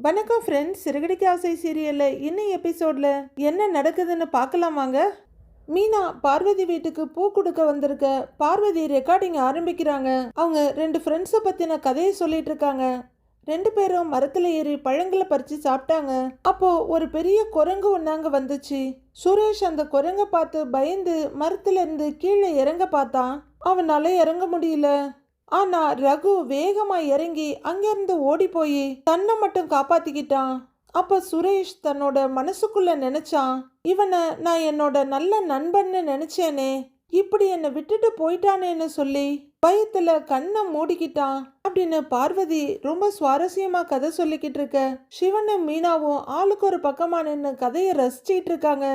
வணக்கம் ஃப்ரெண்ட்ஸ். சிறுகடிக்கு ஆசை சீரியலில் இன்னும் எபிசோடில் என்ன நடக்குதுன்னு பார்க்கலாம் வாங்க. மீனா பார்வதி வீட்டுக்கு பூ கொடுக்க வந்திருக்க பார்வதி ரெக்கார்டிங் ஆரம்பிக்கிறாங்க. அவங்க ரெண்டு ஃப்ரெண்ட்ஸை பற்றின கதையை சொல்லிட்டு இருக்காங்க. ரெண்டு பேரும் மரத்தில் ஏறி பழங்களை பறித்து சாப்பிட்டாங்க. அப்போ ஒரு பெரிய குரங்கு ஒன்னாங்க வந்துச்சு. சுரேஷ் அந்த குரங்கை பார்த்து பயந்து மரத்துல இருந்து கீழே இறங்க பார்த்தான். அவனால இறங்க முடியல. ஆனா ரகு வேகமா இறங்கி அங்கிருந்து ஓடி போய் தன்னை மட்டும் காப்பாத்திக்கிட்டான். அப்ப சுரேஷ் தன்னோட மனசுக்குள்ள நினைச்சான், இவனை நான் என்னோட நல்ல நண்பன்னு நினைச்சேனே, இப்படி என்னை விட்டுட்டு போயிட்டானேன்னு சொல்லி பயத்துல கண்ணை மூடிக்கிட்டான் அப்படின்னு பார்வதி ரொம்ப சுவாரஸ்யமா கதை சொல்லிக்கிட்டு இருக்க சிவனும் மீனாவும் ஆளுக்கு ஒரு பக்கமா நின்று கதையை ரசிச்சிட்டு இருக்காங்க.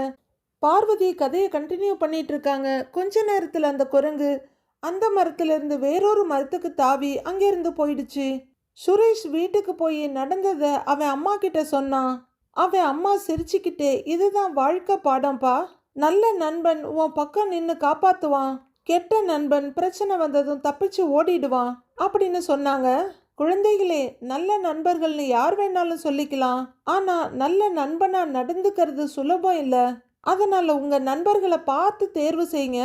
பார்வதி கதையை கண்டினியூ பண்ணிட்டு இருக்காங்க. கொஞ்ச நேரத்துல அந்த குரங்கு அந்த மரத்திலிருந்து வேறொரு மரத்துக்கு தாவி அங்கிருந்து போயிடுச்சு. சுரேஷ் வீட்டுக்கு போய் நடந்ததை அவன் அம்மா கிட்ட சொன்னான். அவன் அம்மா சிரிச்சுக்கிட்டே, இதுதான் வாழ்க்கை பாடம்பா, நல்ல நண்பன் உன் பக்கம் நின்று காப்பாத்துவான், கெட்ட நண்பன் பிரச்சனை வந்ததும் தப்பிச்சு ஓடிடுவான் அப்படின்னு சொன்னாங்க. குழந்தைகளே, நல்ல நண்பர்கள்னு யார் வேணாலும் சொல்லிக்கலாம், ஆனா நல்ல நண்பனா நடந்துக்கிறது சுலபம் இல்லை. அதனால உங்க நண்பர்களை பார்த்து தேர்வு செய்யுங்க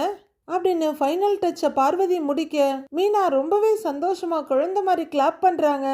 அப்படின்னு ஃபைனல் டச்சை பார்வதி முடிக்க மீனா ரொம்பவே சந்தோஷமா குழந்தை மாதிரி கிளாப் பண்றாங்க.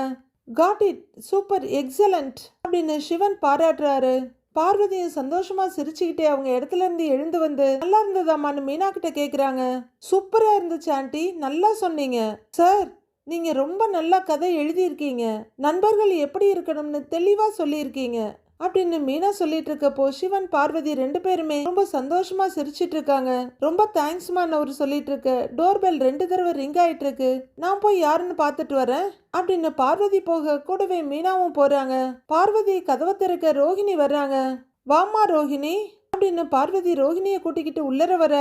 காட் இட், சூப்பர், எக்ஸலண்ட் அப்படின்னு சிவன் பாராட்டுறாரு. பார்வதியும் சந்தோஷமா சிரிச்சுக்கிட்டே அவங்க இடத்துல இருந்து எழுந்து வந்து நல்லா இருந்ததாமான்னு மீனா கிட்ட கேக்குறாங்க. சூப்பரா இருந்துச்சு ஆண்டி, நல்லா சொன்னீங்க சார், நீங்க ரொம்ப நல்லா கதை எழுதியிருக்கீங்க, நண்பர்கள் எப்படி இருக்கணும்னு தெளிவா சொல்லியிருக்கீங்க அப்படின்னு மீனா சொல்லிட்டு இருக்கப்போ சிவன் பார்வதி ரெண்டு பேருமே ரொம்ப சந்தோஷமா சிரிச்சிட்டு இருக்காங்க. ரொம்ப தேங்க்ஸ்மான்னு அவரு சொல்லிட்டு இருக்கு. டோர் பெல் 2 தடவை ரிங் ஆயிட்டு இருக்கு, நான் போய் யாருன்னு பார்த்துட்டு வரேன் அப்படின்னு பார்வதி போக கூடவே மீனாவும் போறாங்க. பார்வதி கதவை திறக்க ரோஹிணி வர்றாங்க. வாமா ரோஹிணி அப்படின்னு பார்வதி ரோஹிணியை கூட்டிக்கிட்டு உள்ளர வர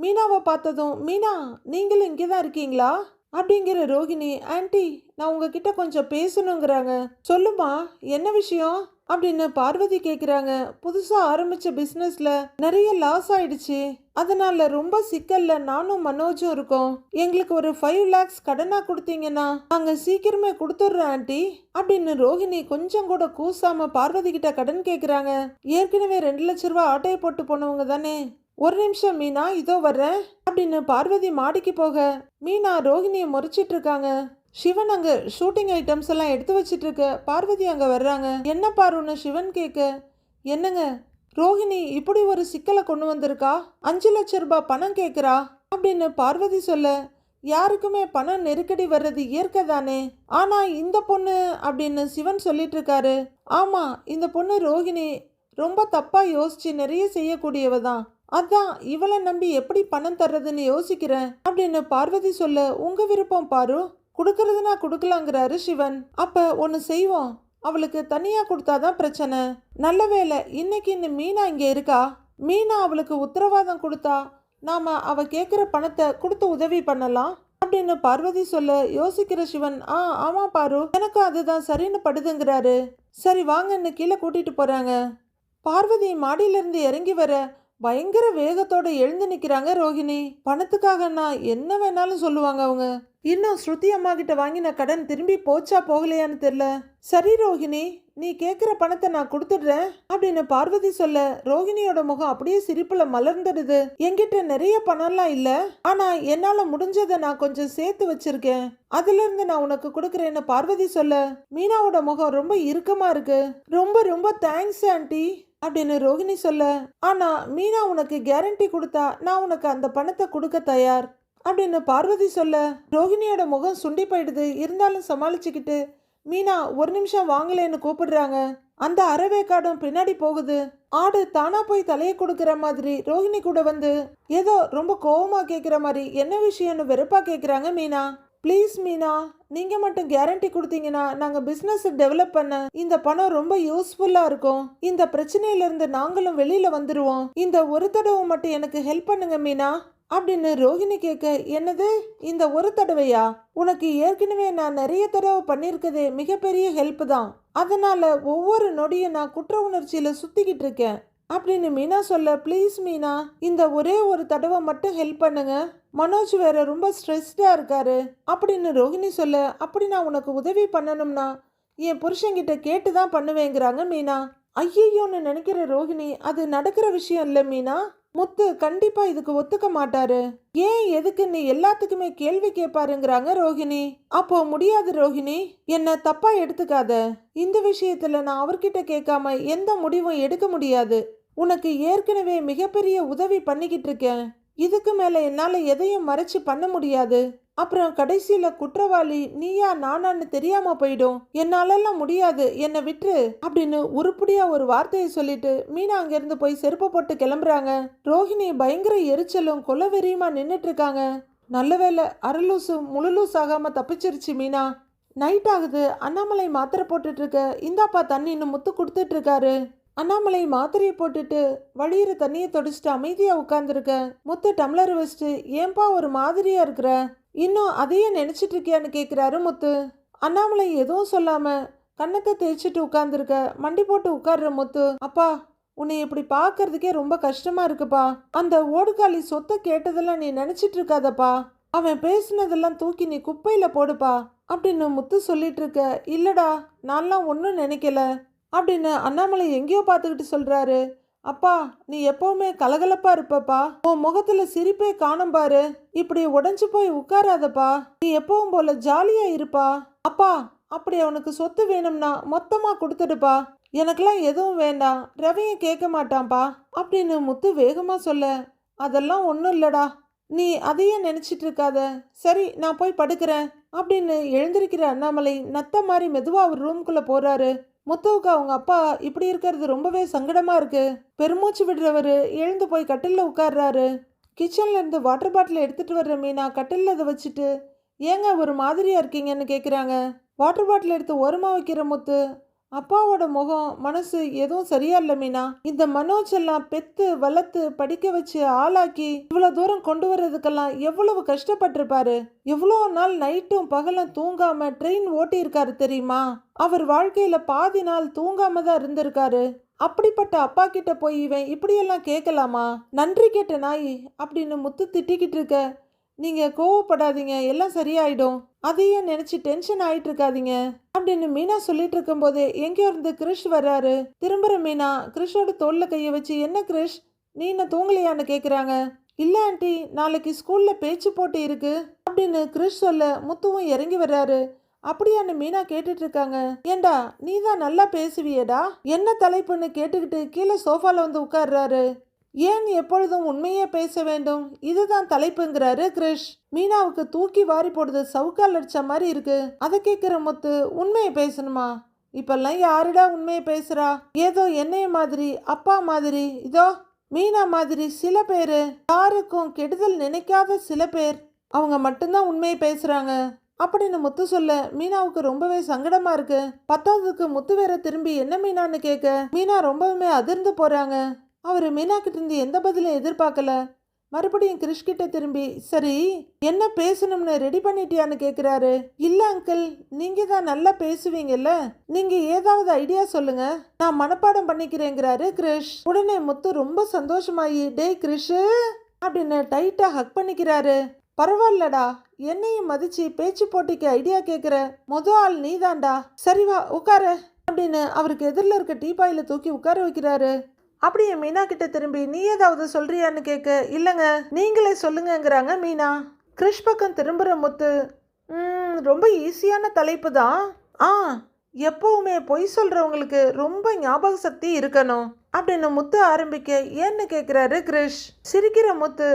மீனாவை பார்த்ததும், மீனா நீங்களும் இங்கேதான் இருக்கீங்களா அப்படிங்கிற ரோஹிணி, ஆன்ட்டி நான் உங்ககிட்ட கொஞ்சம் பேசணுங்கிறாங்க. சொல்லுமா, என்ன விஷயம் அப்படின்னு பார்வதி கேக்குறாங்க. புதுசா ஆரம்பிச்ச பிசினஸ்ல நிறைய லாஸ் ஆயிடுச்சு, அதனால ரொம்ப சிக்கல்ல நானும் மனோஜும் இருக்கோம். எங்களுக்கு ஒரு 5 lakhs கடனா கொடுத்தீங்கன்னா நாங்க சீக்கிரமே கொடுத்துட்றோம் ஆண்டி அப்படின்னு ரோஹிணி கொஞ்சம் கூட கூசாம பார்வதி கிட்ட கடன் கேக்குறாங்க. ஏற்கனவே 2 லட்ச ரூபாய் ஆட்டையை போட்டு போனவங்க தானே. ஒரு நிமிஷம் மீனா, இதோ வர்றேன் அப்படின்னு பார்வதி மாடிக்கு போக மீனா ரோஹிணியை முறைச்சிட்டு இருக்காங்க. சிவன் அங்க ஷூட்டிங் ஐட்டம்ஸ் எல்லாம் எடுத்து வச்சிட்டு இருக்க பார்வதி அங்க வர்றாங்க. என்ன பாருன்னு சிவன் கேட்க, என்னங்க ரோஹிணி இப்படி ஒரு சிக்கலை கொண்டு வந்திருக்கா, 5 லட்ச ரூபாய் பணம் கேட்குறா அப்படின்னு பார்வதி சொல்ல, யாருக்குமே பணம் நெருக்கடி வர்றது இயற்கை தானே, ஆனா இந்த பொண்ணு அப்படின்னு சிவன் சொல்லிட்டு இருக்காரு. ஆமா, இந்த பொண்ணு ரோஹிணி ரொம்ப தப்பா யோசிச்சு நிறைய செய்யக்கூடியவ தான், அதான் இவளை நம்பி எப்படி பணம் தர்றதுன்னு யோசிக்கிறேன் அப்படின்னு பார்வதி சொல்ல, உங்க விருப்பம் பாரு, கொடுக்கறதுனா கொடுக்கலாங்கிறாரு சிவன். அப்ப ஒன்று செய்வோம், அவளுக்கு தனியா கொடுத்தாதான் பிரச்சனை. நல்ல வேலை இன்னைக்கு இந்த மீனா இங்க இருக்கா, மீனா அவளுக்கு உத்தரவாதம் கொடுத்தா நாம அவ கேட்குற பணத்தை கொடுத்து உதவி பண்ணலாம் அப்படின்னு பார்வதி சொல்ல, யோசிக்கிற சிவன், ஆமா பாரு, எனக்கும் அதுதான் சரின்னு படுதுங்கிறாரு. சரி வாங்கன்னு கீழே கூட்டிட்டு போறாங்க. பார்வதி மாடியிலிருந்து இறங்கி வர பயங்கர வேகத்தோட எழுந்து நிக்கிறாங்க ரோஹிணி. பணத்துக்காகனா என்ன வேணாலும் சொல்லுவாங்க அவங்க. இன்னும் ஸ்ருதி அம்மா கிட்ட வாங்கின கடன் திரும்பி போச்சா போகலையான்னு தெரியல. சரி ரோஹிணி, நீ கேட்குற பணத்தை நான் கொடுத்துடுறேன் அப்படின்னு பார்வதி சொல்ல ரோஹிணியோட முகம் அப்படியே சிரிப்புல மலர்ந்துடுது. என்கிட்ட நிறைய பணம்லாம் இல்ல, ஆனா என்னால முடிஞ்சதை நான் கொஞ்சம் சேர்த்து வச்சிருக்கேன், அதுல இருந்து நான் உனக்கு கொடுக்குறேன்னு பார்வதி சொல்ல மீனாவோட முகம் ரொம்ப இறுக்கமா இருக்கு. ரொம்ப ரொம்ப தேங்க்ஸ் ஆண்டி அப்படின்னு ரோஹிணி சொல்ல, ஆனா மீனா உனக்கு கேரண்டி கொடுத்தா நான் உனக்கு அந்த பணத்தை கொடுக்க தயார் அப்படின்னு பார்வதி சொல்ல ரோஹிணியோட முகம் சுண்டி போயிடுது. இருந்தாலும் சமாளிச்சுக்கிட்டு மீனா ஒரு நிமிஷம் வாங்கலேன்னு கூப்பிடுறாங்க. அந்த அறவேக்காடும் பின்னாடி போகுது. ஆடு தானா போய் தலையை கொடுக்கற மாதிரி ரோஹிணி கூட வந்து ஏதோ ரொம்ப கோவமா கேட்குற மாதிரி என்ன விஷயம்னு வெறுப்பா கேட்குறாங்க மீனா. ப்ளீஸ் மீனா, நீங்க மட்டும் கேரண்டி கொடுத்தீங்கன்னா நாங்க பிசினஸ் டெவலப் பண்ண இந்த பணம் ரொம்ப யூஸ்ஃபுல்லா இருக்கும், இந்த பிரச்சனையில இருந்து நாங்களும் வெளியில வந்துருவோம், இந்த ஒரு தடவை மட்டும் எனக்கு ஹெல்ப் பண்ணுங்க மீனா அப்படின்னு ரோஹிணி கேட்க, என்னது இந்த ஒரு தடவையா, உனக்கு ஏற்கனவே நான் நிறைய தடவை பண்ணியிருக்கதே மிகப்பெரிய ஹெல்ப் தான், அதனால ஒவ்வொரு நொடியும் நான் குற்ற உணர்ச்சியில சுத்திக்கிட்டு இருக்கேன் அப்படின்னு மீனா சொல்ல, ப்ளீஸ் மீனா இந்த ஒரே ஒரு தடவை மட்டும் ஹெல்ப் பண்ணுங்க, மனோஜ் வேற ரொம்ப ஸ்ட்ரெஸ்டா இருக்காரு அப்படின்னு ரோஹிணி சொல்ல, அப்படி நான் உனக்கு உதவி பண்ணணும்னா என் புருஷன்கிட்ட கேட்டு தான் பண்ணுவேங்கிறாங்க மீனா. ஐயையோன்னு நினைக்கிற ரோஹிணி, அது நடக்கிற விஷயம் இல்லை மீனா. முத்து கண்டிப்பா இதுக்கு ஒத்துக்க மாட்டாரு. ஏன் எதுக்குன்னு எல்லாத்துக்குமே கேள்வி கேட்பாருங்கிறாங்க ரோஹிணி. அப்போ முடியாது ரோஹிணி, என்ன தப்பா எடுத்துக்காத. இந்த விஷயத்துல நான் அவர்கிட்ட கேட்காம எந்த முடிவும் எடுக்க முடியாது. உனக்கு ஏற்கனவே மிகப்பெரிய உதவி பண்ணிக்கிட்டு இருக்கேன். இதுக்கு மேல என்னால எதையும் மறைச்சு பண்ண முடியாது. அப்புறம் கடைசியில குற்றவாளி நீயா நானான்னு தெரியாம போயிடும். என்னாலெல்லாம் முடியாது, என்னை விட்டுரு அப்படின்னு உருப்படியா ஒரு வார்த்தையை சொல்லிட்டு மீனா அங்கிருந்து போய் செருப்பை போட்டு கிளம்புறாங்க. ரோஹிணி பயங்கர எரிச்சலும் கொலவெறியுமா நின்னுட்டு இருக்காங்க. நல்ல வேளை அரலூசு முழுலூஸ் ஆகாம தப்பிச்சிருச்சு மீனா. நைட் ஆகுது. அண்ணாமலை மாத்திரை போட்டுட்டு இருக்க. இந்தாப்பா தண்ணின்னு முத்து கொடுத்துட்டு இருக்காரு. அண்ணாமலை மாத்திரையை போட்டுட்டு வழியிற தண்ணியை தொடிச்சிட்டு அமைதியா உட்கார்ந்துருக்க. முத்து டம்ளர் வச்சுட்டு ஏன்பா ஒரு மாதிரியா இருக்கிற, இன்னும் அதையே நினைச்சிட்டு இருக்கியான்னு கேட்குறாரு முத்து. அண்ணாமலை எதுவும் சொல்லாம கன்னத்தை தேய்ச்சிட்டு உட்கார்ந்துருக்க. மண்டி போட்டு உட்கார்ற முத்து. அப்பா, உன்னை இப்படி பார்க்கறதுக்கே ரொம்ப கஷ்டமா இருக்குப்பா. அந்த ஓடுகாலி சொத்தை கேட்டதெல்லாம் நீ நினைச்சிட்டு இருக்காதப்பா. அவன் பேசுனதெல்லாம் தூக்கி நீ குப்பையில போடுப்பா அப்படின்னு முத்து சொல்லிட்டு இருக்க. இல்லடா, நான்லாம் ஒன்றும் நினைக்கல அப்படின்னு அண்ணாமலை எங்கேயோ பார்த்துக்கிட்டு சொல்றாரு. அப்பா, நீ எப்பவுமே கலகலப்பா இருப்பப்பா. உன் முகத்துல சிரிப்பே காணும் பாரு. இப்படி உடைஞ்சு போய் உட்காராதப்பா. நீ எப்பவும் போல ஜாலியா இருப்பா. அப்பா, அப்படி அவனுக்கு சொத்து வேணும்னா மொத்தமா கொடுத்துடுப்பா. எனக்கெல்லாம் எதுவும் வேண்டாம். ரவியும் கேட்க மாட்டான்ப்பா அப்படின்னு முத்து வேகமா சொல்ல. அதெல்லாம் ஒன்றும் இல்லடா, நீ அதையே நினைச்சிட்டு இருக்காத. சரி, நான் போய் படுக்கிறேன் அப்படின்னு எழுந்திருக்கிற அண்ணாமலை நத்த மாதிரி மெதுவா அவர் ரூம்குள்ள போறாரு. முத்துவுக்கு அவங்க அப்பா இப்படி இருக்கிறது ரொம்பவே சங்கடமா இருக்கு. பெருமூச்சு விடுறவரு எழுந்து போய் கட்டில்ல உட்கார்றாரு. கிச்சன்ல இருந்து வாட்டர் பாட்டில் எடுத்துட்டு வர்ற மீனா கட்டில்ல அதை வச்சுட்டு, ஏங்க ஒரு மாதிரியா இருக்கீங்கன்னு கேட்குறாங்க. வாட்டர் பாட்டில் எடுத்து ஓரமா வைக்கிற முத்து, அப்பாவோட முகம் மனசு எதுவும் சரியா இல்லை மீனா. இந்த மனோஜ் எல்லாம் பெத்து வளர்த்து படிக்க வச்சு ஆளாக்கி இவ்வளவு தூரம் கொண்டு வர்றதுக்கெல்லாம் எவ்வளவு கஷ்டப்பட்டிருப்பாரு. எவ்வளோ நாள் நைட்டும் பகலும் தூங்காம ட்ரெயின் ஓட்டி இருக்காரு தெரியுமா. அவர் வாழ்க்கையில பாதி நாள் தூங்காம தான் இருந்திருக்காரு. அப்படிப்பட்ட அப்பா கிட்ட போய் இவன் இப்படியெல்லாம் கேட்கலாமா? நன்றி கேட்ட நாய் அப்படின்னு முத்து திட்டிக்கிட்டு இருக்க. நீங்க கோவப்படாதீங்க, எல்லாம் சரியாயிடும். அதையே நினைச்சு டென்ஷன் ஆயிட்டு இருக்காதீங்க அப்படின்னு மீனா சொல்லிட்டு இருக்கும் போதே எங்கேயோ இருந்து கிரிஷ் வர்றாரு. திரும்புற மீனா கிரிஷோட தோல்ல கைய வச்சு, என்ன கிரிஷ், நீ என்ன தூங்கலையான்னு கேக்குறாங்க. இல்ல ஆண்டி, நாளைக்கு ஸ்கூல்ல பேச்சு போட்டி இருக்கு அப்படின்னு கிரிஷ் சொல்ல முத்துவும் இறங்கி வர்றாரு. அப்படியான்னு மீனா கேட்டுட்டு இருக்காங்க. ஏண்டா, நீ தான் நல்லா பேசுவியடா, என்ன தலைப்புன்னு கேட்டுக்கிட்டு கீழே சோஃபால வந்து உட்கார்றாரு. ஏன் எப்பொழுதும் உண்மையே பேச வேண்டும், இதுதான் தலைப்புங்கிறாரு கிரிஷ். மீனாவுக்கு தூக்கி வாரி போடுது சவுக்கால் அடிச்ச மாதிரி இருக்கு. அதை கேட்கிற முத்து, உண்மையை பேசணுமா? இப்பெல்லாம் யாருடா உண்மையை பேசுறா? ஏதோ என்னைய மாதிரி அப்பா மாதிரி இதோ மீனா மாதிரி சில பேரு, யாருக்கும் கெடுதல் நினைக்காத சில பேர், அவங்க மட்டும்தான் உண்மையை பேசுறாங்க அப்படின்னு முத்து சொல்ல மீனாவுக்கு ரொம்பவே சங்கடமா இருக்கு. பத்தாவதுக்கு முத்து வேற திரும்பி என்ன மீனான்னு கேட்க மீனா ரொம்பவுமே அதிர்ந்து போறாங்க. அவரு மீனா கிட்ட இருந்து எந்த பதிலும் எதிர்பார்க்கல. மறுபடியும் கிரிஷ் கிட்ட திரும்பி, சரி என்ன பேசணும்னு ரெடி பண்ணிட்டியான்னு கேக்குறாரு. இல்ல அங்கிள், நீங்க தான் நல்லா பேசுவீங்கல்ல, நீங்க ஏதாவது ஐடியா சொல்லுங்க, நான் மனப்பாடம் பண்ணிக்கிறேங்கிறாரு கிரிஷ். உடனே முத்து ரொம்ப சந்தோஷமாயி, டேய் கிரிஷ் அப்படின்னு டைட்டா ஹக் பண்ணிக்கிறாரு. பரவாயில்லடா, என்னையும் மதிச்சு பேச்சு போட்டிக்கு ஐடியா கேட்குற ஆள் நீதான்டா. சரி வா உட்கார அப்படின்னு அவருக்கு எதிரில் இருக்க டீப்பாயில தூக்கி உட்கார வைக்கிறாரு. அப்படியே மீனா கிட்ட திரும்பி, நீ ஏதாவது சொல்றியான்னு கேட்க, இல்லைங்க நீங்களே சொல்லுங்கங்கிறாங்க மீனா. கிரிஷ் பக்கம் திரும்புகிற முத்து, ரொம்ப ஈஸியான தலைப்பு தான். எப்பவுமே பொய் சொல்றவங்களுக்கு ரொம்ப ஞாபக சக்தி இருக்கணும் அப்படின்னு முத்து ஆரம்பிக்க, ஏன்னு கேட்குறாரு கிரிஷ். சிரிக்கிற முத்து,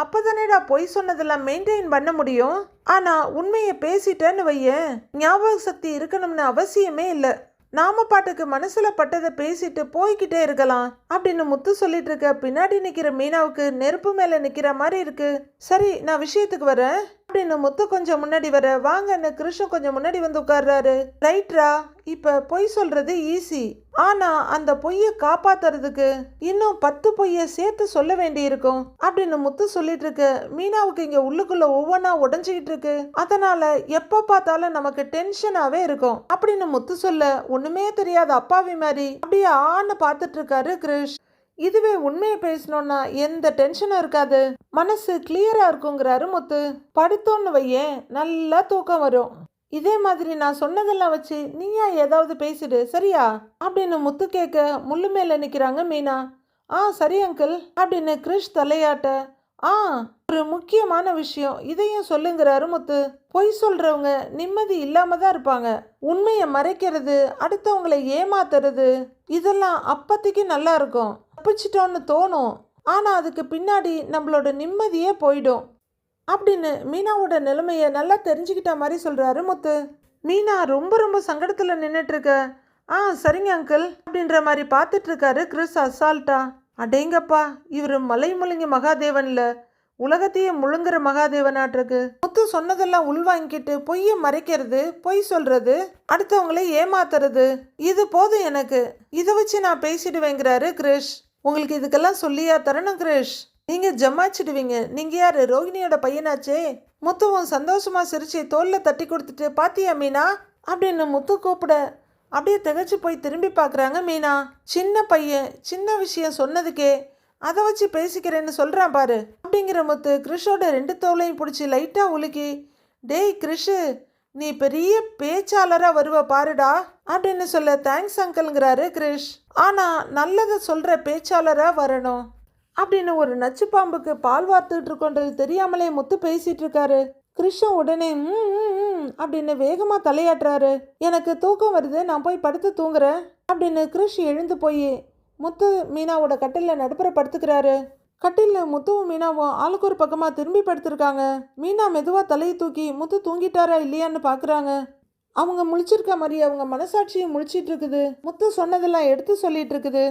அப்பதானேடா பொய் சொன்னதெல்லாம் மெயின்டைன் பண்ண முடியும். ஆனா உண்மையை பேசிட்டேன்னு வையேன், ஞாபக சக்தி இருக்கணும்னு அவசியமே இல்லை. நாம பாட்டுக்கு மனசுல பட்டதை பேசிட்டு போய்கிட்டே இருக்கலாம் அப்படின்னு முத்து சொல்லிட்டு இருக்க. பின்னாடி நிக்கிற மீனாவுக்கு நெருப்பு மேல நிக்கிற மாதிரி இருக்கு. சரி, நான் விஷயத்துக்கு வரேன் அப்படின்னு முத்து கொஞ்சம் முன்னாடி வர, வாங்கன்னு கிருஷ்ணன் கொஞ்சம் முன்னாடி வந்து உட்கார்றாரு. ரைட்ரா, இப்ப பொய் சொல்றது ஈஸி, ஆனா அந்த பொய்யை காப்பாத்துறதுக்கு இன்னும் 10 பொய்யை சேர்த்து சொல்ல வேண்டி இருக்கும் அப்படின்னு முத்து சொல்லிட்டு இருக்கு. மீனாவுக்கு இங்க உள்ளுக்குள்ள ஒவ்வொன்னா உடஞ்சிக்கிட்டு இருக்கு. அதனால எப்ப பார்த்தாலும் நமக்கு டென்ஷனாவே இருக்கும் அப்படின்னு முத்து சொல்ல, ஒண்ணுமே தெரியாத அப்பாவி மாதிரி அப்படியே ஆன்னு பார்த்துட்டு இருக்காரு கிரிஷ். இதுவே உண்மையை பேசணும்னா எந்த டென்ஷனும் இருக்காது, மனசு கிளியரா இருக்குங்கிறாரு முத்து. படுத்தோன்னு வையேன் நல்லா தூக்கம் வரும். இதே மாதிரி நான் சொன்னதெல்லாம் வச்சு நீயா ஏதாவது பேசிடு சரியா அப்படின்னு முத்து கேட்க முள்ளு மேல நிக்கிறாங்க மீனா. சரி அங்கிள் அப்படின்னு கிரிஷ் தலையாட்ட, ஒரு முக்கியமான விஷயம் இதையும் சொல்லுங்கிறாரு முத்து. பொய் சொல்றவங்க நிம்மதி இல்லாம தான் இருப்பாங்க. உண்மையை மறைக்கிறது, அடுத்தவங்களை ஏமாத்துறது, இதெல்லாம் அப்பத்திக்கு நல்லா இருக்கும், தப்பிச்சிட்டோன்னு தோணும். ஆனா அதுக்கு பின்னாடி நம்மளோட நிம்மதியே போயிடும் அப்படின்னு மீனாவோட நிலைமைய நல்லா தெரிஞ்சுக்கிட்ட மாதிரி சொல்றாரு முத்து. மீனா ரொம்ப ரொம்ப சங்கடத்துல நின்றுட்டு இருக்க. சரிங்க அங்கிள் அப்படின்ற மாதிரி பார்த்துட்டு இருக்காரு கிறிஸ் அசால்ட்டா. அடேங்கப்பா, இவர் மலை முழுங்கி மகாதேவன்ல உலகத்தையே முழுங்குற மகாதேவனாட்டிருக்கு. முத்து சொன்னதெல்லாம் உள்வாங்கிட்டு பொய்யை மறைக்கிறது, பொய் சொல்றது, அடுத்தவங்களை ஏமாத்துறது, இது போதும் எனக்கு, இதை வச்சு நான் பேசிடுவேங்கிறாரு கிரிஷ். உங்களுக்கு இதுக்கெல்லாம் சொல்லியா தரணும் கிரிஷ்? நீங்க ஜமாச்சிடுவீங்க. நீங்க யாரு? ரோகிணியோட பையனாச்சே. முத்துவும் சந்தோஷமா சிரிச்சு தோல்ல தட்டி கொடுத்துட்டு, பாத்தியா மீனா அப்படின்னு முத்து கூப்பிட அப்படியே திகச்சு போய் திரும்பி பார்க்குறாங்க மீனா. சின்ன பையன் சின்ன விஷயம் சொன்னதுக்கே அதை வச்சு பேசிக்கிறேன்னு சொல்கிறான் பாரு அப்படிங்கிற முத்து கிரிஷோட 2 தோலையும் பிடிச்சி லைட்டாக உலுக்கி, டேய் கிரிஷு, நீ பெரிய பேச்சாளராக வருவ பாருடா அப்படின்னு சொல்ல தேங்க்ஸ் அங்கிள்ங்கிறாரு கிரிஷ். ஆனால் நல்லதை சொல்கிற பேச்சாளராக வரணும் அப்படின்னு ஒரு நச்சு பாம்புக்கு பால் வார்த்துட்டு இருக்கோன்றது தெரியாமலே முத்து பேசிட்டு இருக்காரு. கிருஷ்ணன் உடனே அப்படின்னு வேகமா தலையாட்டுறாரு. எனக்கு தூக்கம் வருது, நான் போய் படுத்து தூங்குறேன் அப்படின்னு கிருஷ் எழுந்து போய் முத்து மீனாவோட கட்டில நடுப்புற படுத்துக்கிறாரு. கட்டில முத்துவும் மீனாவும் ஆளுக்கு ஒரு பக்கமா திரும்பி படுத்திருக்காங்க. மீனா மெதுவா தலையை தூக்கி முத்து தூங்கிட்டாரா இல்லையான்னு பாக்குறாங்க. அவங்க முழிச்சிருக்க மாதிரி அவங்க மனசாட்சியும் முழிச்சிட்டு இருக்குது. முத்து சொன்னதெல்லாம் எடுத்து சொல்லிட்டு இருக்குது.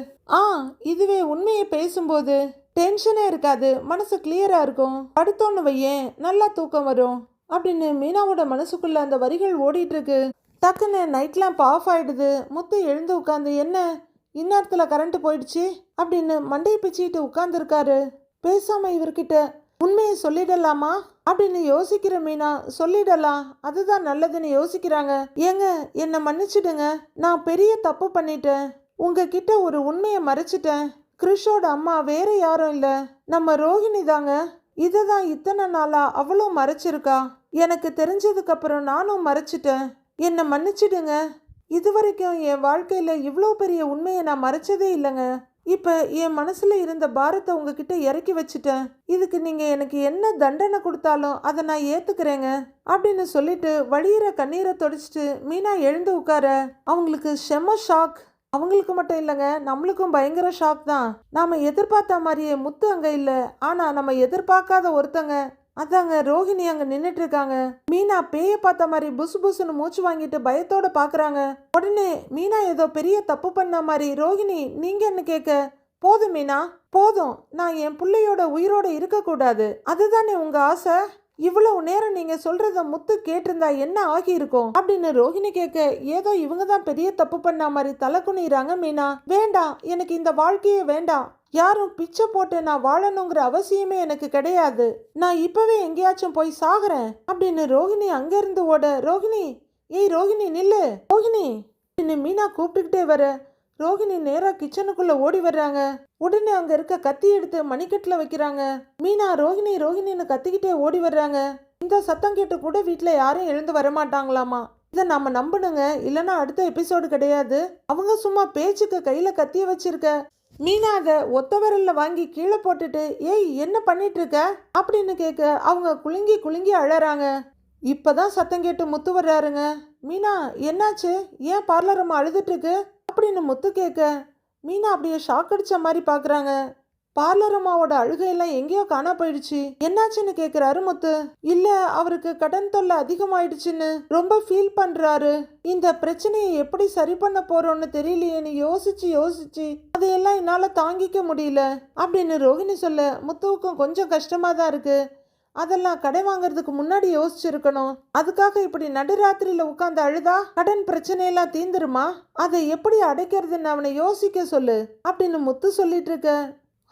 இதுவே உண்மையை பேசும்போது டென்ஷனே இருக்காது, மனசு கிளியரா இருக்கும், படுத்தோன்னு வையேன் நல்லா தூக்கம் வரும் அப்படின்னு மீனாவோட மனசுக்குள்ள அந்த வரிகள் ஓடிட்டு இருக்கு. டக்குன்னு நைட் லேம்ப் ஆஃப் ஆயிடுது. முத்து எழுந்து உட்காந்து, என்ன இந்நேரத்துல கரண்ட் போயிடுச்சு அப்படின்னு மண்டையை பிச்சுக்கிட்டு உட்கார்ந்துருக்காரு. பேசாம இவர்கிட்ட உண்மையை சொல்லிடலாமா அப்படின்னு யோசிக்கிற மீனா. சொல்லிடலாம், அதுதான் நல்லதுன்னு யோசிக்கிறாங்க. ஏங்க என்னை மன்னிச்சிடுங்க, நான் பெரிய தப்பு பண்ணிட்டேன், உங்ககிட்ட ஒரு உண்மையை மறைச்சிட்டேன். கிருஷோட அம்மா வேற யாரும் இல்லை, நம்ம ரோஹிணி தாங்க. இதை தான் இத்தனை நாளா அவ்வளோ மறைச்சிருக்கா. எனக்கு தெரிஞ்சதுக்கு அப்புறம் நானும் மறைச்சிட்டேன், என்னை மன்னிச்சிடுங்க. இது வரைக்கும் என் வாழ்க்கையில இவ்வளோ பெரிய உண்மையை நான் மறைச்சதே இல்லைங்க. இப்போ என் மனசுல இருந்த பாரத்தை உங்ககிட்ட இறக்கி வச்சுட்டேன். இதுக்கு நீங்க எனக்கு என்ன தண்டனை கொடுத்தாலும் அதை நான் ஏத்துக்கிறேங்க அப்படின்னு சொல்லிட்டு வழியிற கண்ணீரை தொடச்சிட்டு மீனா எழுந்து உட்கார அவங்களுக்கு செம்ம ஷாக். அவங்களுக்கு மட்டும் இல்லைங்க, நம்மளுக்கும் பயங்கர ஷாக் தான். நாம எதிர்பார்த்த மாதிரியே முத்து அங்க இல்லை, ஆனா நம்ம எதிர்பார்க்காத ஒருத்தங்க, அதாங்க ரோஹிணி அங்க நின்னுட்டு இருக்காங்க. மீனா பேய பார்த்த மாதிரி புசு புசுன்னு மூச்சு வாங்கிட்டு பயத்தோட பாக்குறாங்க. உடனே மீனா ஏதோ பெரிய தப்பு பண்ண மாதிரி, ரோஹிணி நீங்க என்ன கேட்க, போதும் மீனா போதும், நான் என் பிள்ளையோட உயிரோட இருக்க கூடாது, அதுதானே உங்க ஆசை. இவ்வளவு நேரம் நீங்க சொல்றத முத்து கேட்டிருந்தா என்ன ஆகியிருக்கும் அப்படின்னு ரோஹிணி கேட்க, ஏதோ இவங்க தான் பெரிய தப்பு பண்ண மாதிரி தலை குனிறாங்க மீனா. வேண்டாம், எனக்கு இந்த வாழ்க்கையே வேண்டாம், யாரும் பிச்சை போட்டு நான் வாழணுங்கிற அவசியமே எனக்கு கிடையாது, நான் இப்பவே எங்கேயாச்சும் போய் சாகுறேன் அப்படின்னு ரோஹிணி அங்கிருந்து ஓட, ரோஹிணி, ஏய் ரோஹிணி நில்லு, ரோஹிணி மீனா கூப்பிட்டுக்கிட்டே வர ரோஹிணி நேரா கிச்சனுக்குள்ள ஓடி வர்றாங்க. உடனே அங்க இருக்க கத்தி எடுத்து மணிக்கட்டுல வைக்கிறாங்க. மீனா ரோஹிணி ரோஹிணின்னு கத்திக்கிட்டே ஓடி வர்றாங்க. இந்த சத்தம் கேட்டு கூட வீட்டுல யாரும் எழுந்து வரமாட்டாங்களாமா. இதை நாம நம்பணுங்க, இல்லைன்னா அடுத்த எபிசோடு கிடையாது. அவங்க சும்மா பேச்சுக்கு கையில கத்திய வச்சிருக்க. மீனா அதை ஒத்த விரல்ல வாங்கி கீழே போட்டுட்டு, ஏய் என்ன பண்ணிட்டு இருக்க அப்படின்னு கேட்க அவங்க குலுங்கி குலுங்கி அழறாங்க. இப்பதான் சத்தம் கேட்டு முத்து வர்றாருங்க. மீனா என்னாச்சு, ஏன் பார்லர் அம்மா அழுதுட்டு இருக்கு அப்படின்னு முத்து கேட்க மீனா அப்படியே ஷாக் அடிச்ச மாதிரி பாக்குறாங்க. பார்லர் அம்மாவோட அழுகையெல்லாம் எங்கேயோ காணா போயிடுச்சு, என்னாச்சுன்னு கேக்குறாரு முத்து. இல்ல அவருக்கு கடன் தொல்லை அதிகமாயிடுச்சுன்னு ரொம்ப ஃபீல் பண்றாரு, இந்த பிரச்சனையை எப்படி சரி பண்ண போறோம்னு தெரியலையேன்னு யோசிச்சு யோசிச்சு அதையெல்லாம் என்னால தாங்கிக்க முடியல அப்படின்னு ரோஹிணி சொல்ல, முத்துவுக்கும் கொஞ்சம் கஷ்டமா தான் இருக்கு. அதெல்லாம் கடை வாங்குறதுக்கு முன்னாடி யோசிச்சிருக்கணும், அதுக்காக இப்படி நடுராத்திரியில உட்காந்து அழுதா கடன் பிரச்சனையெல்லாம் தீந்துருமா, அதை எப்படி அடைக்கிறதுன்னு அவனை யோசிக்க சொல்லு அப்படின்னு முத்து சொல்லிட்டு இருக்க.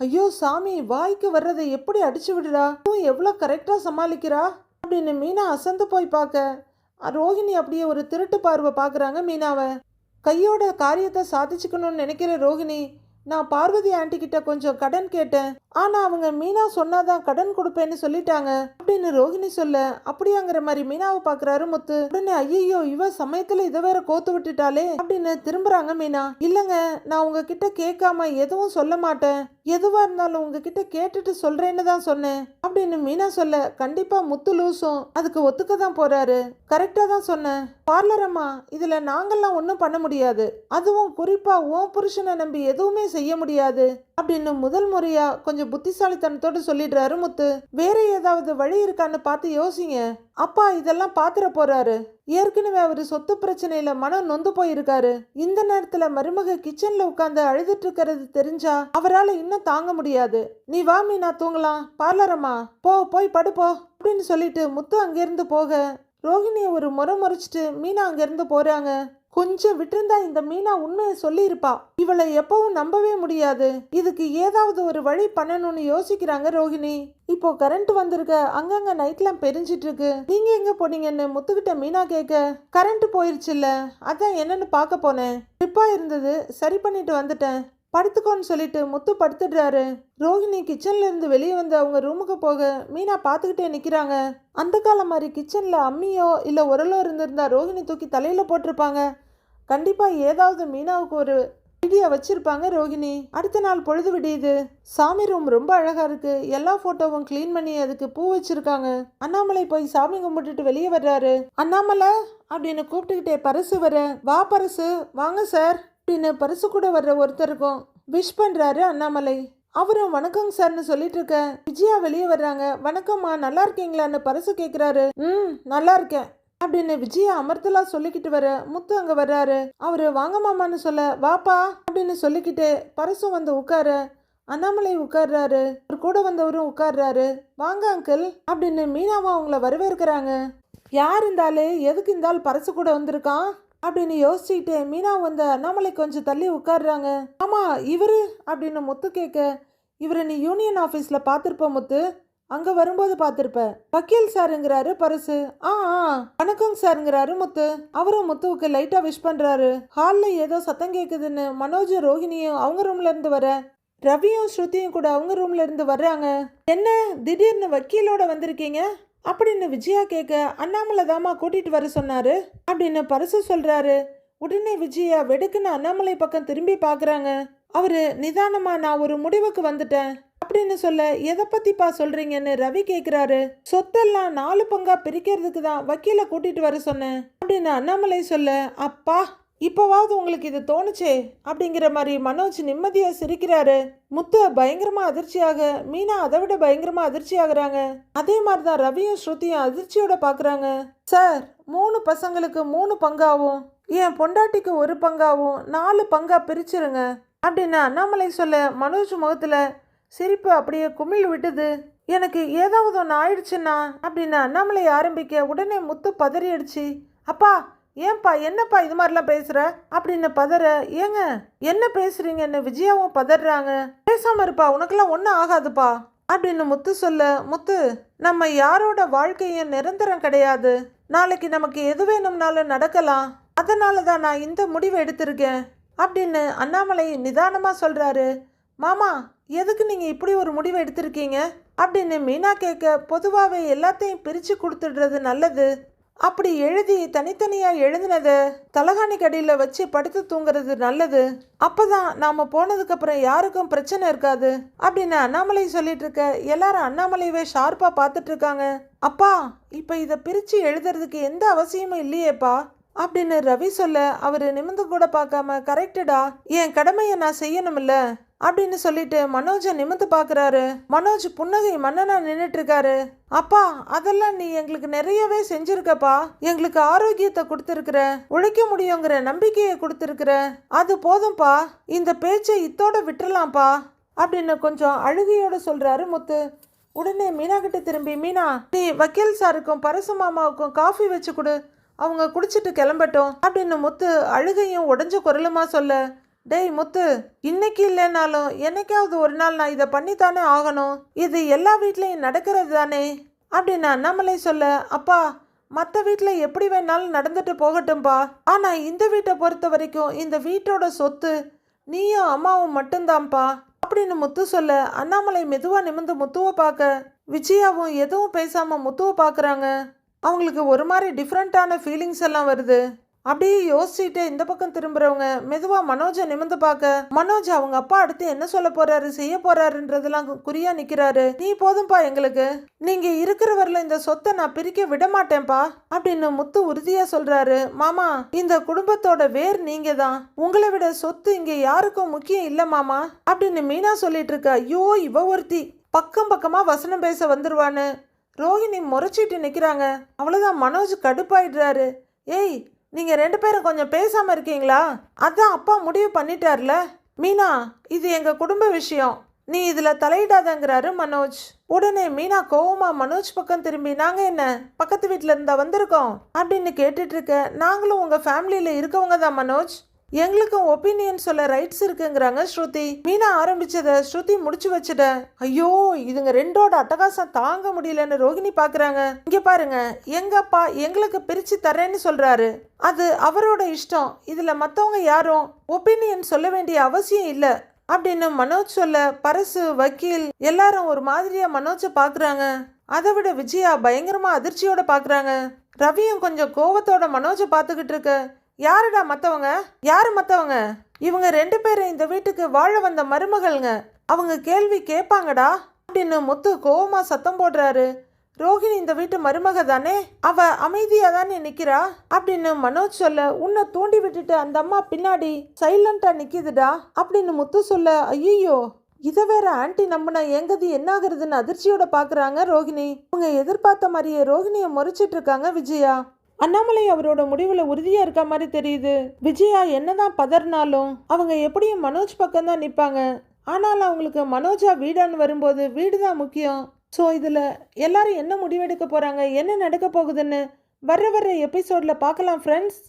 ஐயோ சாமி, வாய்க்கு வர்றதை எப்படி அடிச்சு விடுறா, எவ்வளோ கரெக்டா சமாளிக்கிறா அப்படின்னு மீனா அசந்து போய் பார்க்க ரோஹிணி அப்படியே ஒரு திருட்டு பார்வை பார்க்குறாங்க மீனாவை. கையோட காரியத்தை சாதிச்சுக்கணும்னு நினைக்கிற ரோஹிணி நான் பார்வதி ஆண்டி கிட்ட கொஞ்சம் கடன் கேட்டேன். ஆனா அவங்க மீனா சொன்னாதான் கடன் கொடுப்பேன்னு சொல்லிட்டாங்க அப்படின்னு ரோஹிணி சொல்ல, அப்படியாங்கிற மாதிரி மீனாவை பாக்குறாரு முத்து. உடனே ஐயோ இவ சமயத்துல இதை வேற கோத்து விட்டுட்டாலே அப்படின்னு திரும்புறாங்க மீனா. இல்லங்க, நான் உங்ககிட்ட கேட்காம எதுவும் சொல்ல மாட்டேன், எதுவா இருந்தாலும் உங்ககிட்ட கேட்டுட்டு சொல்றேன்னு தான் சொன்னேன் அப்படின்னு மீனா சொல்ல, கண்டிப்பா முத்து லூசும் அதுக்கு ஒத்துக்க தான் போறாரு. கரெக்டா தான் சொன்னேன் பார்லர் அம்மா, இதுல நாங்கெல்லாம் ஒன்றும் பண்ண முடியாது, அதுவும் குறிப்பா உன் புருஷனை நம்பி எதுவுமே செய்ய முடியாது அப்படின்னு முதல் முறையா கொஞ்சம் புத்திசாலித்தனத்தோடு சொல்லிடுறாரு முத்து. வேற ஏதாவது வழி இருக்கான்னு பார்த்து யோசிங்க. அப்பா இதெல்லாம் பாத்துற போறாரு. ஏற்கனவே அவரு சொத்து பிரச்சனையில மனம் நொந்து போயிருக்காரு. இந்த நேரத்துல மருமக கிச்சன்ல உட்கார்ந்து அழுதுட்டு இருக்கிறது தெரிஞ்சா அவரால் இன்னும் தாங்க முடியாது. நீ வா மீனா தூங்கலாம், பார்லரம்மா போய் படுப்போ அப்படின்னு சொல்லிட்டு முத்து அங்கிருந்து போக, ரோஹிணியை ஒரு முறை முறைச்சிட்டு மீனா அங்கிருந்து போறாங்க. கொஞ்சம் விட்டிருந்தா இந்த மீனா உண்மையை சொல்லியிருப்பா. இவளை எப்பவும் நம்பவே முடியாது. இதுக்கு ஏதாவது ஒரு வழி பண்ணணும்னு யோசிக்கிறாங்க ரோஹிணி. இப்போ கரண்ட் வந்திருக்க, அங்கங்க நைட்லாம் பெரிஞ்சிட்டு இருக்கு. நீங்க எங்க போனீங்கன்னு முத்துக்கிட்ட மீனா கேட்க, கரண்ட் போயிருச்சுல்ல, அதான் என்னன்னு பார்க்க போனேன், ட்ரிப்பா இருந்தது, சரி பண்ணிட்டு வந்துட்டேன், படுத்துக்கோன்னு சொல்லிட்டு முத்து படுத்துடுறாரு. ரோஹிணி கிச்சன்ல இருந்து வெளியே வந்து அவங்க ரூமுக்கு போக மீனா பார்த்துக்கிட்டே நிக்கிறாங்க. அந்த காலம் மாதிரி கிச்சன்ல அம்மியோ இல்ல உரலோ இருந்திருந்தா ரோஹிணி தூக்கி தலையில போட்டிருப்பாங்க. கண்டிப்பா ஏதாவது மீனாவுக்கு ஒரு ஐடியா வச்சிருப்பாங்க ரோஹிணி. அடுத்த நாள் பொழுது விடியுது. சாமி ரூம் ரொம்ப அழகா இருக்கு. எல்லா போட்டோவும் கிளீன் பண்ணி அதுக்கு பூ வச்சிருக்காங்க. அண்ணாமலை போய் சாமி கும்பிட்டுட்டு வெளியே வர்றாரு. அண்ணாமலை அப்படின்னு கூப்பிட்டுக்கிட்டே பரிசு வர, வா பரிசு, வாங்க சார் அப்படின்னு பரிசு கூட வர்ற ஒருத்தருக்கும் விஷ் பண்றாரு அண்ணாமலை. அவரும் வணக்கங்க சார்னு சொல்லிட்டு இருக்க, விஜயா வெளியே வர்றாங்க. வணக்கம்மா, நல்லா இருக்கீங்களான்னு பரிசு கேட்குறாரு. நல்லா இருக்கேன் அப்படின்னு விஜயா அமர்த்தலா சொல்லிக்கிட்டு வர, முத்து அங்க வர்றாரு. அவரு வாங்க மாமான்னு சொல்ல, வாப்பா அப்படின்னு சொல்லிக்கிட்டு பரிசும் வந்து உட்கார, அண்ணாமலை உட்கார்றாரு. ஒரு கூட வந்தவரும் உட்கார்றாரு. வாங்க அங்கிள் அப்படின்னு மீனாவும் அவங்கள வரவேற்கிறாங்க. யார் இருந்தாலே எதுக்கு இருந்தாலும் பரிசு கூட வந்திருக்கான் அப்படின்னு யோசிச்சுக்கிட்டு மீனா வந்து அண்ணாமலை கொஞ்சம் தள்ளி உட்காடுறாங்க. ஆமா இவரு அப்படின்னு முத்து கேட்க, இவரை நீ யூனியன் ஆஃபீஸ்ல பார்த்துருப்ப முத்து, அங்க வரும்போது பார்த்துருப்ப, வக்கீல் சாருங்கிறாரு பரிசு. வணக்கங்க சாருங்கிறாரு முத்து. அவரும் முத்துவுக்கு லைட்டா விஷ் பண்றாரு. ஹால்ல ஏதோ சத்தம் கேட்குதுன்னு மனோஜ் ரோஹிணியும் அவங்க ரூம்ல இருந்து வர, ரவியும் ஸ்ருதியும் கூட அவங்க ரூம்ல இருந்து வர்றாங்க. என்ன திடீர்னு வக்கீலோட வந்திருக்கீங்க அப்படின்னு விஜயா கேட்க, அண்ணாமலை தாமா கூட்டிட்டு வர சொன்னாரு அப்படின்னு பரிசு சொல்றாரு. உடனே விஜயா வெடுக்குன்னு அண்ணாமலை பக்கம் திரும்பி பாக்குறாங்க. அவரு நிதானமா நான் ஒரு முடிவுக்கு வந்துட்டேன் அப்படின்னு சொல்ல, எதை பத்திப்பா சொல்றீங்கன்னு ரவி கேக்குறாரு. சொத்தெல்லாம் 4 பங்கா பிரிக்கிறதுக்கு தான் வக்கீல கூட்டிட்டு வர சொன்னேன் அப்படின்னு அண்ணாமலை சொல்ல, அப்பா இப்போவாவது உங்களுக்கு இது தோணுச்சே அப்படிங்கிற மாதிரி மனோஜ் நிம்மதியா சிரிக்கிறாரு. முத்து பயங்கரமா அதிர்ச்சியாக, மீனா அதை விட பயங்கரமா அதிர்ச்சி ஆகுறாங்க. அதே மாதிரிதான் ரவியும் ஸ்ருதியும் அதிர்ச்சியோட பாக்குறாங்க. சார் 3 பசங்களுக்கு 3 பங்காவும் என் பொண்டாட்டிக்கு 1 பங்காவும் 4 பங்கா பிரிச்சிருங்க அப்படின்னு அண்ணாமலை சொல்ல, மனோஜ் முகத்துல சிரிப்பு அப்படியே குமிழ் விட்டுது. எனக்கு ஏதாவது ஒன்று ஆயிடுச்சுன்னா அப்படின்னு அண்ணாமலை ஆரம்பிக்க, உடனே முத்து பதறி அடிச்சு, அப்பா ஏன்பா என்னப்பா இது மாதிரிலாம் பேசுற அப்படின்னு பதற, ஏங்க என்ன பேசுறீங்கன்னு விஜயாவும் பதறாங்க. பேசாம இருப்பா, உனக்கெல்லாம் ஒன்றும் ஆகாதுப்பா அப்படின்னு முத்து சொல்ல, முத்து நம்ம யாரோட வாழ்க்கையும் நிரந்தரம் கிடையாது, நாளைக்கு நமக்கு எது வேணும்னாலும் நடக்கலாம், அதனால தான் நான் இந்த முடிவை எடுத்திருக்கேன் அப்படின்னு அண்ணாமலை நிதானமா சொல்றாரு. மாமா எதுக்கு நீங்க இப்படி ஒரு முடிவை எடுத்திருக்கீங்க அப்படின்னு மீனா கேட்க, பொதுவாகவே எல்லாத்தையும் பிரிச்சு கொடுத்துடுறது நல்லது, அப்படி எழுதி தனித்தனியா எழுதினதை தலகாணி கடியில வச்சு படுத்து தூங்குறது நல்லது, அப்பதான் நாம போனதுக்கு அப்புறம் யாருக்கும் பிரச்சனை இருக்காது அப்படின்னு அண்ணாமலை சொல்லிட்டு இருக்க, எல்லாரும் அண்ணாமலையவே ஷார்ப்பா பார்த்துட்டு இருக்காங்க. அப்பா இப்ப இதை பிரிச்சு எழுதுறதுக்கு எந்த அவசியமும் இல்லையேப்பா அப்படின்னு ரவி சொல்ல, அவரு நிமிந்து கூட பார்க்காம, கரெக்டடா என் கடமையை நான் செய்யணும்ல அப்படின்னு சொல்லிட்டு மனோஜை நிமிந்து பார்க்குறாரு. மனோஜ் புன்னகை மன்னனா நின்றுட்டு இருக்காரு. அப்பா அதெல்லாம் நீ எங்களுக்கு நிறையவே செஞ்சிருக்கப்பா, எங்களுக்கு ஆரோக்கியத்தை கொடுத்துருக்குற, உழைக்க முடியுங்கிற நம்பிக்கையை கொடுத்துருக்குற, அது போதும்பா, இந்த பேச்சை இத்தோட விட்டுறலாம்ப்பா அப்படின்னு கொஞ்சம் அழுகையோட சொல்றாரு முத்து. உடனே மீனா கிட்ட திரும்பி, மீனா நீ வக்கீல் சாருக்கும் பரசு மாமாவுக்கும் காஃபி வச்சு கொடு, அவங்க குடிச்சிட்டு கிளம்பட்டும் அப்படின்னு முத்து அழுகையும் உடஞ்ச குரலுமா சொல்ல, டேய் முத்து, இன்னைக்கு இல்லைனாலும் என்னைக்காவது ஒரு நாள் நான் இதை பண்ணித்தானே ஆகணும், இது எல்லா வீட்லையும் நடக்கிறது தானே அப்படின்னு அண்ணாமலை சொல்ல, அப்பா மற்ற வீட்டில் எப்படி வேணாலும் நடந்துட்டு போகட்டும்பா, ஆனால் இந்த வீட்டை பொறுத்த வரைக்கும் இந்த வீட்டோட சொத்து நீயும் அம்மாவும் மட்டும்தான்ப்பா அப்படின்னு முத்து சொல்ல அண்ணாமலை மெதுவா நிமிர்ந்து முத்துவை பார்க்க விஜயாவும் எதுவும் பேசாம முத்துவை பார்க்குறாங்க. அவங்களுக்கு ஒரு மாதிரி டிஃப்ரெண்ட்டான ஃபீலிங்ஸ் எல்லாம் வருது. அப்படியே யோசிச்சுட்டு இந்த பக்கம் திரும்புறவங்க மெதுவா மனோஜை நிமிர்ந்து பார்க்க மனோஜ் அவங்க அப்பா அடுத்து என்ன சொல்ல போறாரு செய்ய போறாருன்றதெல்லாம் குறியா நிக்கிறாரு. நீ போதும்பா, எங்களுக்கு நீங்க இருக்கிற வரல இந்த சொத்தை நான் பிரிக்க விட மாட்டேன்ப்பா அப்படின்னு முத்து உறுதியா சொல்றாரு. மாமா, இந்த குடும்பத்தோட வேர் நீங்க தான், உங்களை விட சொத்து இங்க யாருக்கும் முக்கியம் இல்ல மாமா அப்படின்னு மீனா சொல்லிட்டு இருக்கா. ஐயோ, இவ ஒருத்தி பக்கம் பக்கமா வசனம் பேச வந்துருவான்னு ரோஹிணி முறைச்சிட்டு நிக்கிறாங்க. அவ்வளவுதான், மனோஜ் கடுப்பாயிடுறாரு. ஏய், நீங்க 2 பேரும் கொஞ்சம் பேசாம இருக்கீங்களா? அதான் அப்பா முடிவு பண்ணிட்டார்ல. மீனா, இது எங்க குடும்ப விஷயம், நீ இதுல தலையிடாதங்கிறாரு மனோஜ். உடனே மீனா கோவமா மனோஜ் பக்கம் திரும்பி, நாங்க என்ன பக்கத்து வீட்டுல இருந்தா வந்திருக்கோம் அப்படின்னு கேட்டுட்டு இருக்க. நாங்களும் உங்க ஃபேமிலியில இருக்கவங்க தான் மனோஜ், எங்களுக்கும் ஒப்பீனியன் சொல்ல ரைட்ஸ் இருக்குங்கிறாங்க ஸ்ருதி. மீனா ஆரம்பிச்சத ஸ்ருதி முடிச்சு வச்சுட. ஐயோ, இதுங்க ரெண்டோட அட்டகாசம் தாங்க முடியலன்னு ரோகிணி பாக்குறாங்க. இங்க பாருங்க, எங்க அப்பா எங்களுக்கு பிரிச்சு தரேன்னு சொல்றாரு, அது அவரோட இஷ்டம், இதுல மத்தவங்க யாரும் ஒப்பீனியன் சொல்ல வேண்டிய அவசியம் இல்ல அப்படின்னு மனோஜ் சொல்ல பரசு, வக்கீல் எல்லாரும் ஒரு மாதிரியா மனோஜை பாக்குறாங்க. அதை விட விஜயா பயங்கரமா அதிர்ச்சியோட பாக்குறாங்க. ரவியும் கொஞ்சம் கோவத்தோட மனோஜை பார்த்துக்கிட்டு இருக்க. யாருடா மற்றவங்க? யாரு மற்றவங்க? இவங்க 2 பேரும் இந்த வீட்டுக்கு வாழ வந்த மருமகள்ங்க, அவங்க கேள்வி கேட்பாங்கடா அப்படின்னு முத்து கோவமா சத்தம் போடுறாரு. ரோஹிணி இந்த வீட்டு மருமக தானே, அவ அமைதியா தானே நிக்கிறா அப்படின்னு மனோஜ் சொல்ல, உன்னை தூண்டி விட்டுட்டு அந்த அம்மா பின்னாடி சைலண்டா நிக்குதுடா அப்படின்னு முத்து சொல்ல, ஐயோ இதை வேற ஆன்டி நம்பினா எங்கது என்ன ஆகுறதுன்னு அதிர்ச்சியோட பாக்குறாங்க ரோஹிணி. அவங்க எதிர்பார்த்த மாதிரியே ரோஹிணியை முறைச்சிட்டு இருக்காங்க விஜயா. அண்ணாமலை அவரோட முடிவுல உறுதியா இருக்க மாதிரி தெரியுது. விஜயா என்னதான் பதறினாலும் அவங்க எப்படியும் மனோஜ் பக்கம் தான் நிற்பாங்க. ஆனாலும் அவங்களுக்கு மனோஜா வீடான்னு வரும்போது வீடு தான் முக்கியம். ஸோ இதில் எல்லாரும் என்ன முடிவெடுக்க போகிறாங்க, என்ன நடக்க போகுதுன்னு வர்ற எபிசோடில் பார்க்கலாம் ஃப்ரெண்ட்ஸ்.